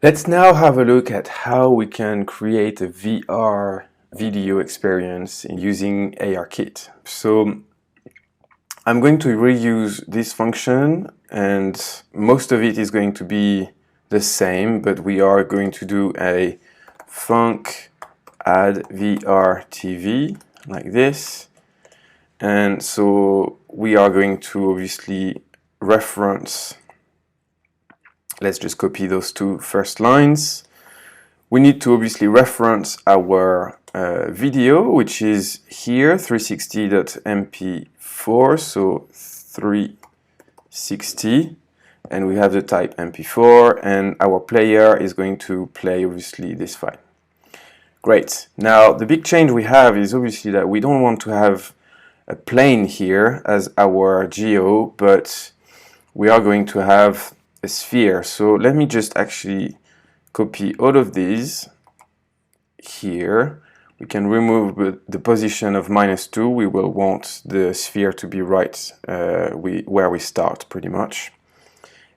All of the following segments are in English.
Let's now have a look at how we can create a VR video experience using ARKit. So I'm going to reuse this function, and most of it is going to be the same, but we are going to do a func add VR TV like this. And so we are going to obviously reference, let's just copy those two first lines. We need to obviously reference our video, which is here, 360.mp4, so 360, and we have the type mp4, and our player is going to play obviously this file. Great. Now the big change we have is obviously that we don't want to have a plane here as our geo, but we are going to have a sphere. So let me just actually copy all of these here. We can remove the position of -2. We will want the sphere to be right where we start, pretty much.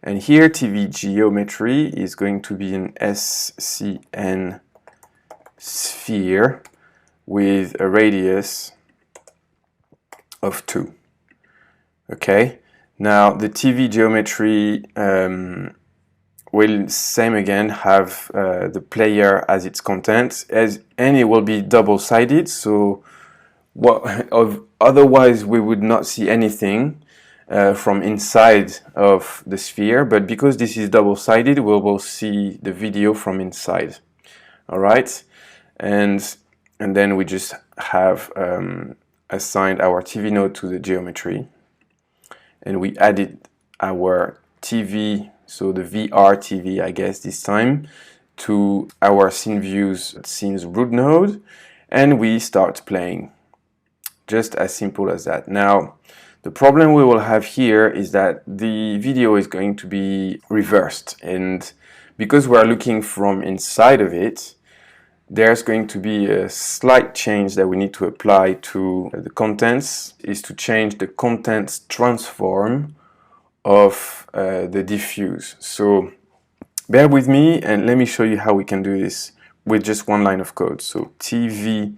And here TV geometry is going to be an SCN sphere with a radius of 2. Okay, now the TV geometry will same again have the player as its content, and it will be double-sided, so otherwise we would not see anything from inside of the sphere, but because this is double-sided, we will see the video from inside. All right, and then we just have assigned our TV node to the geometry, and we added our TV, so the VR TV, I guess this time, to our scenes root node, and we start playing. Just as simple as that. Now, the problem we will have here is that the video is going to be reversed, and because we are looking from inside of it, there's going to be a slight change that we need to apply to the contents, is to change the contents transform of the diffuse. So bear with me and let me show you how we can do this with just one line of code. So TV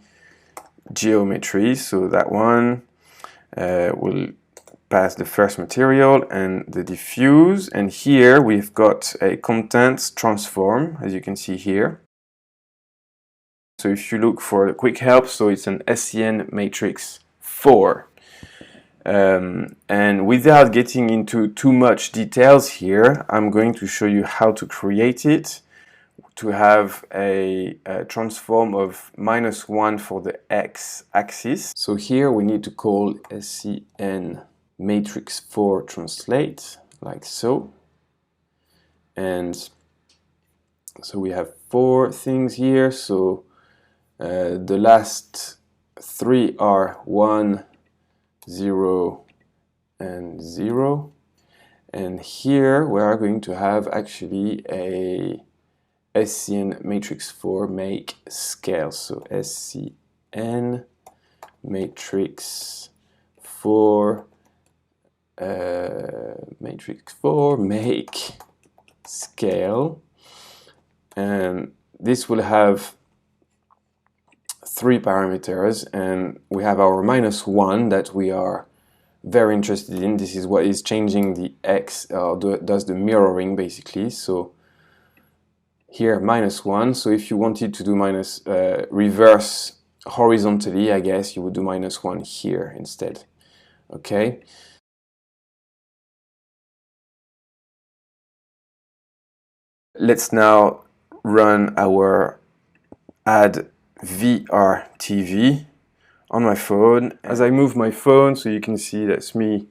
geometry, so that one will pass the first material and the diffuse, and here we've got a contents transform, as you can see here. So if you look for the quick help, so it's an SCN matrix 4. And without getting into too much details here, I'm going to show you how to create it to have a transform of -1 for the x-axis. So here we need to call SCN matrix 4 translate, like so. And so we have 4 things here, so the last 3 are 1, 0, and 0. And here we are going to have actually a SCN matrix 4 make scale. So SCN matrix 4 make scale, and this will have 3 parameters, and we have our -1 that we are very interested in. This is what is changing the x, does the mirroring basically. So here -1, so if you wanted to do reverse horizontally, I guess you would do -1 here instead. Okay. Let's now run our add VR TV on my phone. As I move my phone, so you can see that's me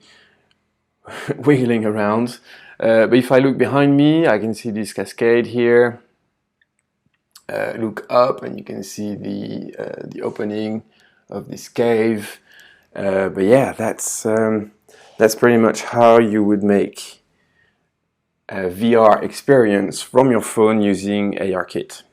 wiggling around. But if I look behind me, I can see this cascade here. Look up and you can see the opening of this cave. But yeah, that's pretty much how you would make a VR experience from your phone using ARKit.